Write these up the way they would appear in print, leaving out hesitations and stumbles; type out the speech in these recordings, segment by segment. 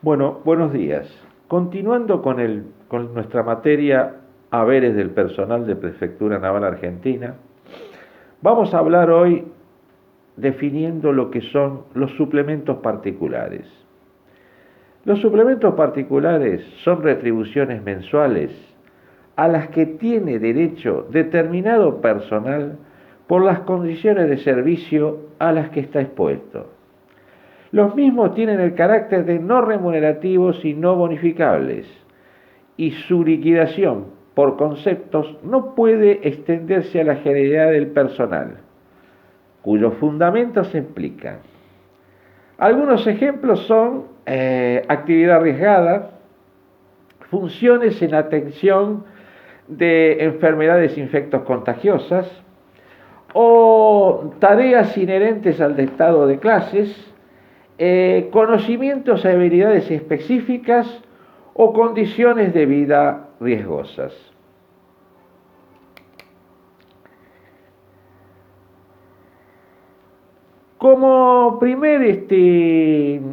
Bueno, buenos días. Continuando con nuestra materia haberes del personal de Prefectura Naval Argentina, vamos a hablar hoy definiendo lo que son los suplementos particulares. Los suplementos particulares son retribuciones mensuales a las que tiene derecho determinado personal por las condiciones de servicio a las que está expuesto. Los mismos tienen el carácter de no remunerativos y no bonificables, y su liquidación por conceptos no puede extenderse a la generalidad del personal, cuyos fundamentos se explican. Algunos ejemplos son actividad arriesgada, funciones en atención de enfermedades infectos contagiosas o tareas inherentes al dictado de clases, conocimientos y habilidades específicas o condiciones de vida riesgosas. Como primer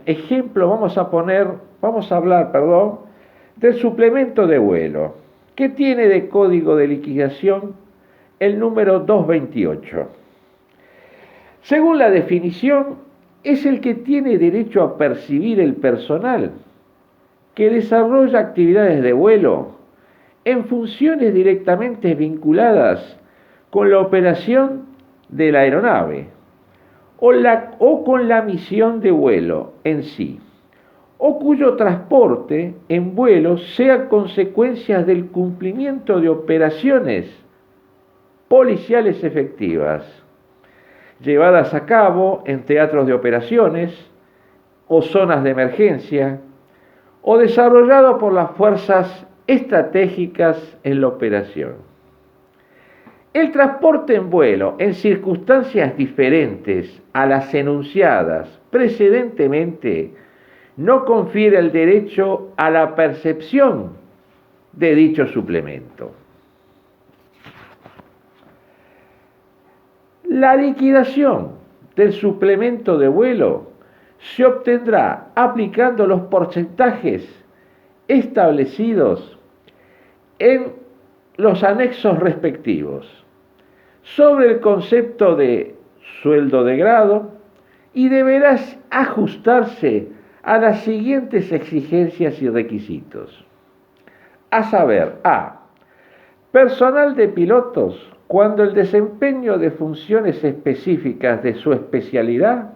ejemplo vamos a hablar, del suplemento de vuelo, que tiene de código de liquidación el número 228. Según la definición, es el que tiene derecho a percibir el personal que desarrolla actividades de vuelo en funciones directamente vinculadas con la operación de la aeronave o con la misión de vuelo en sí, o cuyo transporte en vuelo sea consecuencia del cumplimiento de operaciones policiales efectivas, llevadas a cabo en teatros de operaciones o zonas de emergencia, o desarrollado por las fuerzas estratégicas en la operación. El transporte en vuelo en circunstancias diferentes a las enunciadas precedentemente no confiere el derecho a la percepción de dicho suplemento. La liquidación del suplemento de vuelo se obtendrá aplicando los porcentajes establecidos en los anexos respectivos sobre el concepto de sueldo de grado y deberá ajustarse a las siguientes exigencias y requisitos. A saber, A. Personal de pilotos cuando el desempeño de funciones específicas de su especialidad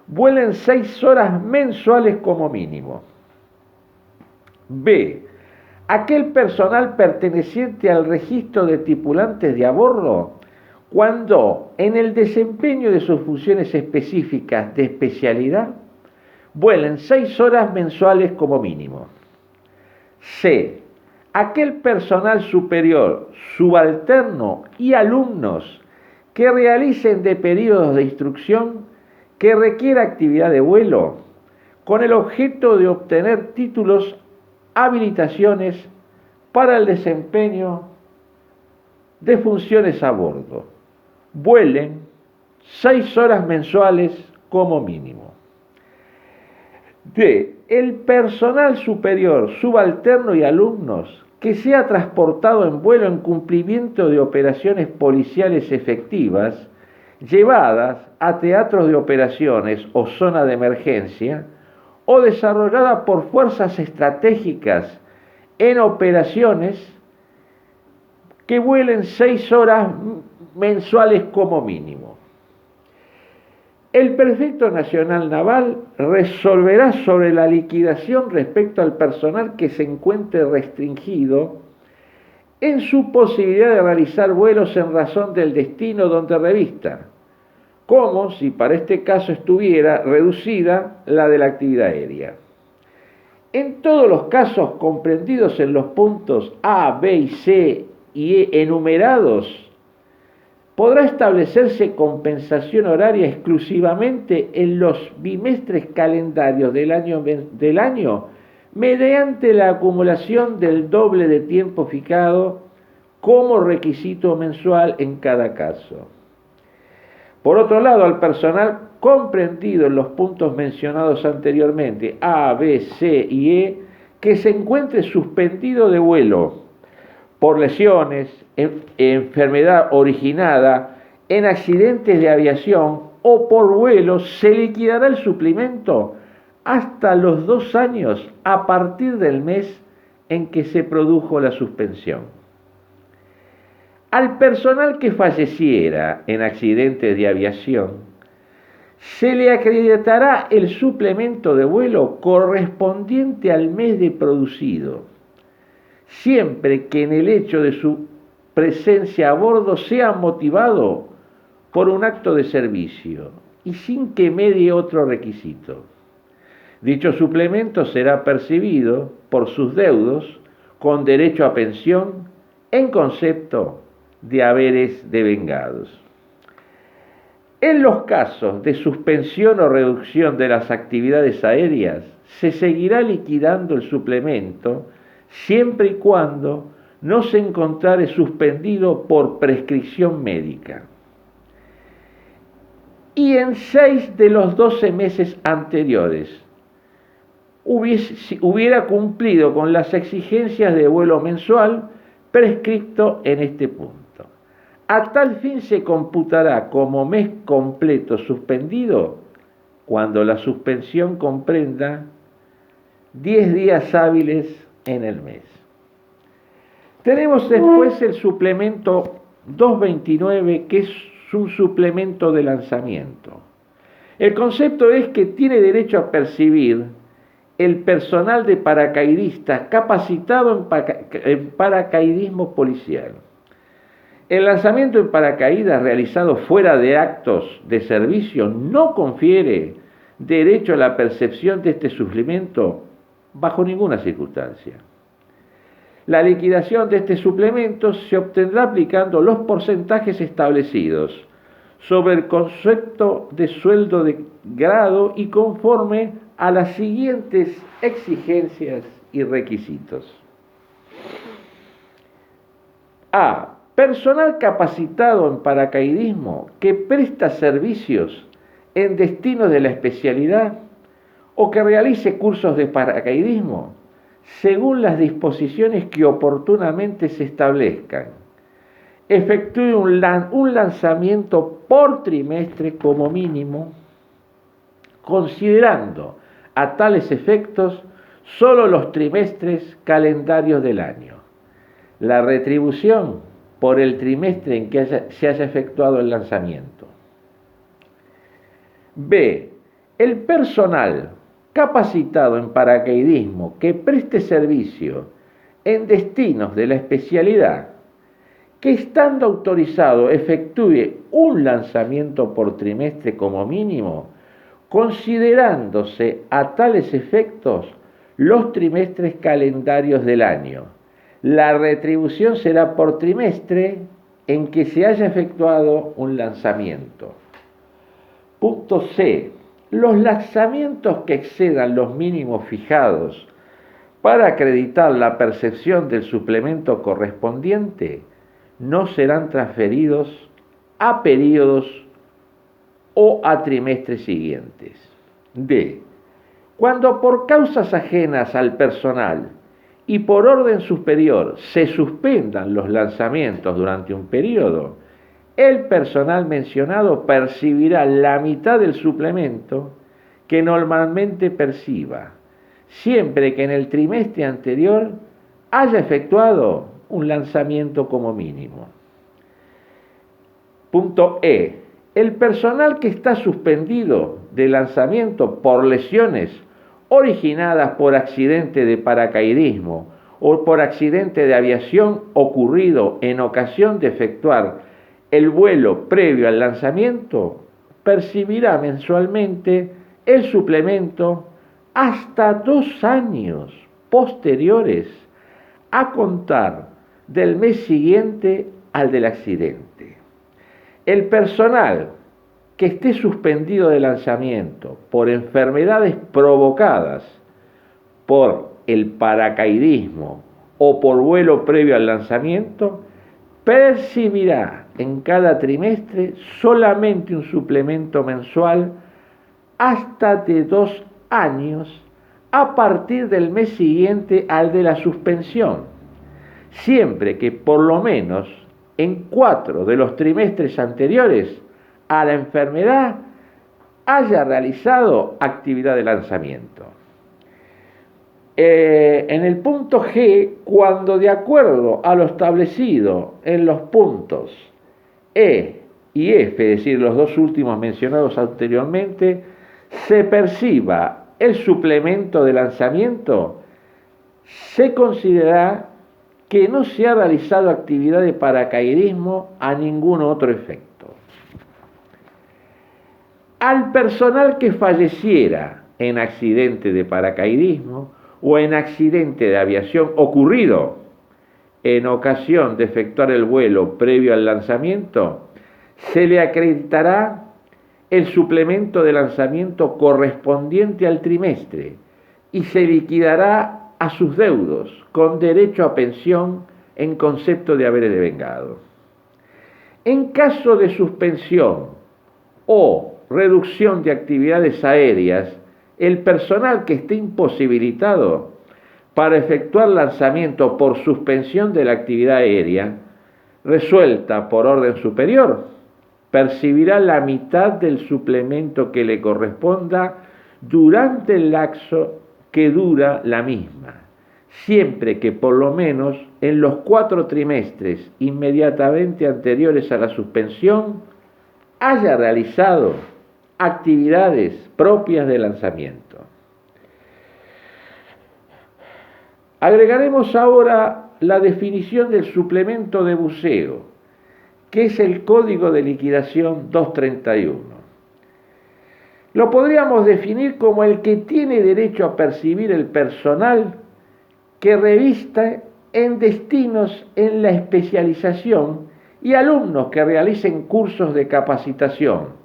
vuelen 6 horas mensuales como mínimo. B. Aquel personal perteneciente al registro de tripulantes de a bordo cuando en el desempeño de sus funciones específicas de especialidad vuelen 6 horas mensuales como mínimo. C. Aquel personal superior, subalterno y alumnos que realicen de periodos de instrucción que requiera actividad de vuelo con el objeto de obtener títulos, habilitaciones para el desempeño de funciones a bordo. Vuelen 6 horas mensuales como mínimo. D. El personal superior, subalterno y alumnos que sea transportado en vuelo en cumplimiento de operaciones policiales efectivas llevadas a teatros de operaciones o zona de emergencia o desarrollada por fuerzas estratégicas en operaciones que vuelen 6 horas mensuales como mínimo. El Prefecto Nacional Naval resolverá sobre la liquidación respecto al personal que se encuentre restringido en su posibilidad de realizar vuelos en razón del destino donde revista, como si para este caso estuviera reducida la de la actividad aérea. En todos los casos comprendidos en los puntos A, B y C y E enumerados, podrá establecerse compensación horaria exclusivamente en los bimestres calendarios del año mediante la acumulación del doble de tiempo fijado como requisito mensual en cada caso. Por otro lado, al personal comprendido en los puntos mencionados anteriormente, A, B, C y E, que se encuentre suspendido de vuelo por lesiones, enfermedad originada en accidentes de aviación o por vuelo, se liquidará el suplemento hasta los 2 años a partir del mes en que se produjo la suspensión. Al personal que falleciera en accidentes de aviación, se le acreditará el suplemento de vuelo correspondiente al mes de producido, siempre que en el hecho de su presencia a bordo sea motivado por un acto de servicio y sin que medie otro requisito. Dicho suplemento será percibido por sus deudos con derecho a pensión en concepto de haberes devengados. En los casos de suspensión o reducción de las actividades aéreas, se seguirá liquidando el suplemento siempre y cuando no se encontrare suspendido por prescripción médica. Y en 6 de los 12 meses anteriores hubiera cumplido con las exigencias de vuelo mensual prescripto en este punto. A tal fin se computará como mes completo suspendido cuando la suspensión comprenda 10 días hábiles en el mes. Tenemos después el suplemento 229, que es un suplemento de lanzamiento. El concepto es que tiene derecho a percibir el personal de paracaidistas capacitado en paracaidismo policial. El lanzamiento en paracaídas realizado fuera de actos de servicio no confiere derecho a la percepción de este suplemento bajo ninguna circunstancia. La liquidación de este suplemento se obtendrá aplicando los porcentajes establecidos sobre el concepto de sueldo de grado y conforme a las siguientes exigencias y requisitos. A. Personal capacitado en paracaidismo que presta servicios en destinos de la especialidad o que realice cursos de paracaidismo según las disposiciones que oportunamente se establezcan. Efectúe un lanzamiento por trimestre como mínimo, considerando a tales efectos solo los trimestres calendarios del año. La retribución por el trimestre en que se haya efectuado el lanzamiento. B. El personal capacitado en paracaidismo que preste servicio en destinos de la especialidad, que estando autorizado efectúe un lanzamiento por trimestre como mínimo, considerándose a tales efectos los trimestres calendarios del año. La retribución será por trimestre en que se haya efectuado un lanzamiento. Punto C. Los lanzamientos que excedan los mínimos fijados para acreditar la percepción del suplemento correspondiente no serán transferidos a periodos o a trimestres siguientes. D. Cuando por causas ajenas al personal y por orden superior se suspendan los lanzamientos durante un periodo, el personal mencionado percibirá la mitad del suplemento que normalmente perciba, siempre que en el trimestre anterior haya efectuado un lanzamiento como mínimo. Punto E. El personal que está suspendido de lanzamiento por lesiones originadas por accidente de paracaidismo o por accidente de aviación ocurrido en ocasión de efectuar el vuelo previo al lanzamiento, percibirá mensualmente el suplemento hasta 2 años posteriores a contar del mes siguiente al del accidente. El personal que esté suspendido de lanzamiento por enfermedades provocadas por el paracaidismo o por vuelo previo al lanzamiento, percibirá en cada trimestre solamente un suplemento mensual hasta de 2 años a partir del mes siguiente al de la suspensión, siempre que por lo menos en 4 de los trimestres anteriores a la enfermedad haya realizado actividad de lanzamiento. En el punto G, cuando de acuerdo a lo establecido en los puntos E y F, es decir, los dos últimos mencionados anteriormente, se perciba el suplemento de lanzamiento, se considera que no se ha realizado actividad de paracaidismo a ningún otro efecto. Al personal que falleciera en accidente de paracaidismo o en accidente de aviación ocurrido en ocasión de efectuar el vuelo previo al lanzamiento, se le acreditará el suplemento de lanzamiento correspondiente al trimestre y se liquidará a sus deudos con derecho a pensión en concepto de haberes devengado. En caso de suspensión o reducción de actividades aéreas, el personal que esté imposibilitado para efectuar lanzamiento por suspensión de la actividad aérea, resuelta por orden superior, percibirá la mitad del suplemento que le corresponda durante el lapso que dura la misma, siempre que por lo menos en los 4 trimestres inmediatamente anteriores a la suspensión haya realizado actividades propias de lanzamiento. Agregaremos ahora la definición del suplemento de buceo, que es el Código de Liquidación 231. Lo podríamos definir como el que tiene derecho a percibir el personal que revista en destinos en la especialización y alumnos que realicen cursos de capacitación,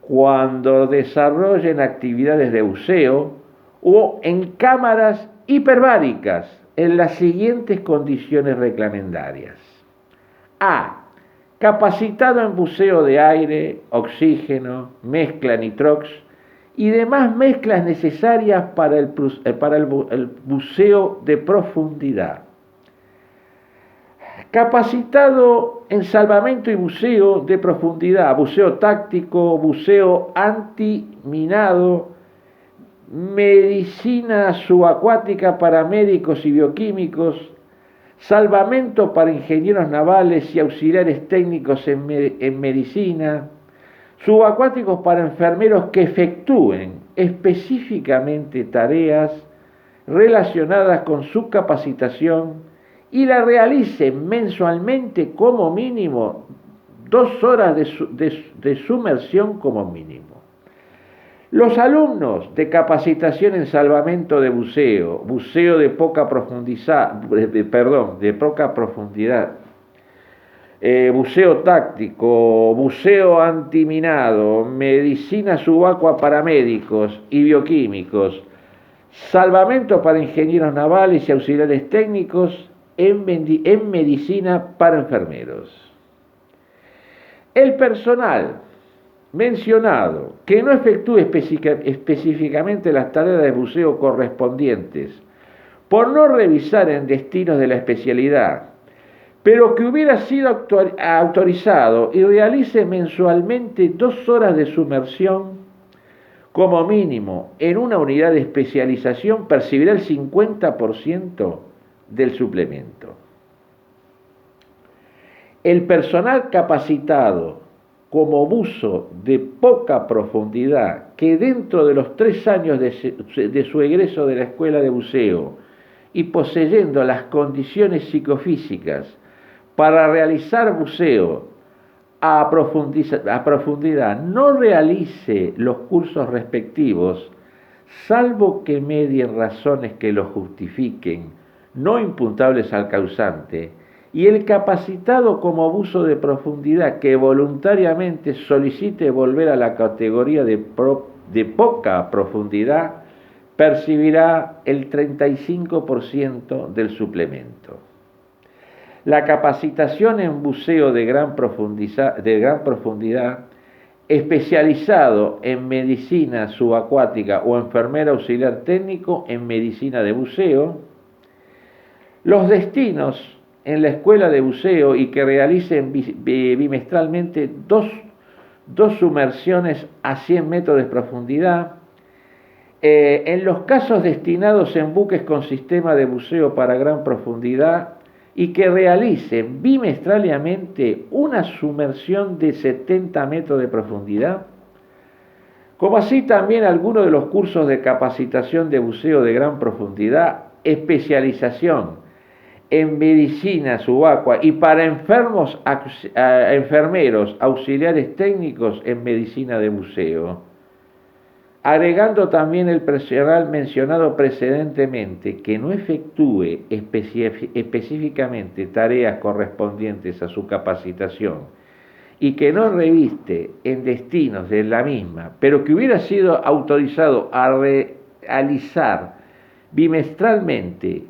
cuando desarrollen actividades de buceo o en cámaras hiperbáricas en las siguientes condiciones reglamentarias. A. Capacitado en buceo de aire, oxígeno, mezcla nitrox y demás mezclas necesarias para el buceo de profundidad. Capacitado en salvamento y buceo de profundidad, buceo táctico, buceo antiminado, medicina subacuática para médicos y bioquímicos, salvamento para ingenieros navales y auxiliares técnicos en medicina, subacuáticos para enfermeros que efectúen específicamente tareas relacionadas con su capacitación y la realicen mensualmente como mínimo 2 horas de sumersión como mínimo. Los alumnos de capacitación en salvamento de buceo, buceo de poca profundidad, buceo táctico, buceo antiminado, medicina subacua para médicos y bioquímicos, salvamento para ingenieros navales y auxiliares técnicos en medicina para enfermeros. El personal mencionado que no efectúe específicamente las tareas de buceo correspondientes por no revisar en destinos de la especialidad, pero que hubiera sido autorizado y realice mensualmente 2 horas de sumersión como mínimo en una unidad de especialización, percibirá el 50% del suplemento. El personal capacitado como buzo de poca profundidad, que dentro de los 3 años de su egreso de la escuela de buceo y poseyendo las condiciones psicofísicas para realizar buceo a profundidad, no realice los cursos respectivos, salvo que medien razones que lo justifiquen, no imputables al causante, y el capacitado como buzo de profundidad que voluntariamente solicite volver a la categoría de poca profundidad, percibirá el 35% del suplemento. La capacitación en buceo de gran profundidad, especializado en medicina subacuática o enfermera auxiliar técnico en medicina de buceo. Los destinos en la escuela de buceo y que realicen bimestralmente dos sumersiones a 100 metros de profundidad. En los casos destinados en buques con sistema de buceo para gran profundidad y que realicen bimestralmente una sumersión de 70 metros de profundidad, como así también algunos de los cursos de capacitación de buceo de gran profundidad, especialización en medicina subacua y para enfermeros auxiliares técnicos en medicina de buceo, agregando también el personal mencionado precedentemente que no efectúe específicamente tareas correspondientes a su capacitación y que no reviste en destinos de la misma, pero que hubiera sido autorizado a realizar bimestralmente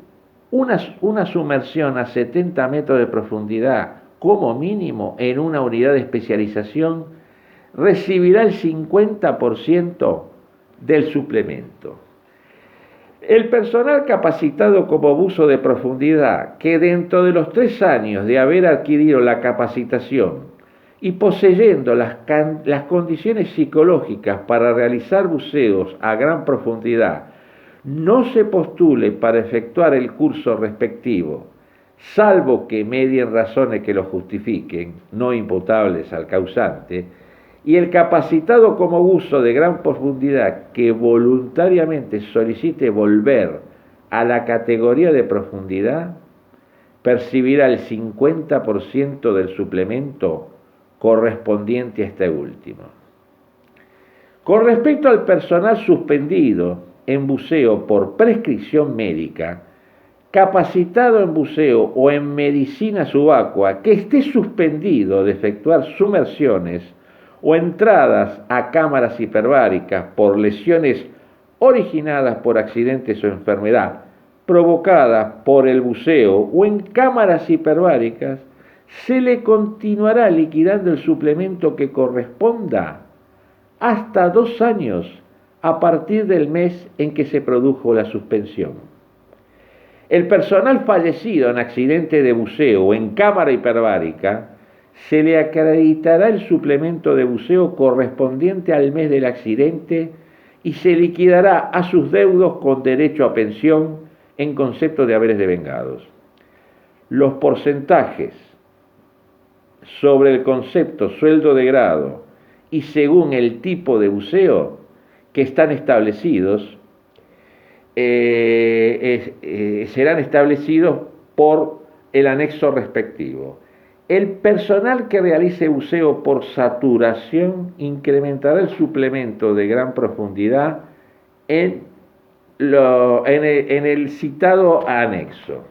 una sumersión a 70 metros de profundidad como mínimo en una unidad de especialización, recibirá el 50% del suplemento. El personal capacitado como buzo de profundidad, que dentro de los 3 años de haber adquirido la capacitación y poseyendo las condiciones psicológicas para realizar buceos a gran profundidad, no se postule para efectuar el curso respectivo, salvo que medien razones que lo justifiquen, no imputables al causante, y el capacitado como buzo de gran profundidad que voluntariamente solicite volver a la categoría de profundidad, percibirá el 50% del suplemento correspondiente a este último. Con respecto al personal suspendido en buceo por prescripción médica, capacitado en buceo o en medicina subacua, que esté suspendido de efectuar sumersiones o entradas a cámaras hiperbáricas por lesiones originadas por accidentes o enfermedad provocadas por el buceo o en cámaras hiperbáricas, se le continuará liquidando el suplemento que corresponda hasta 2 años a partir del mes en que se produjo la suspensión. El personal fallecido en accidente de buceo o en cámara hiperbárica se le acreditará el suplemento de buceo correspondiente al mes del accidente y se liquidará a sus deudos con derecho a pensión en concepto de haberes devengados. Los porcentajes sobre el concepto sueldo de grado y según el tipo de buceo que están establecidos, serán establecidos por el anexo respectivo. El personal que realice buceo por saturación incrementará el suplemento de gran profundidad en el citado anexo.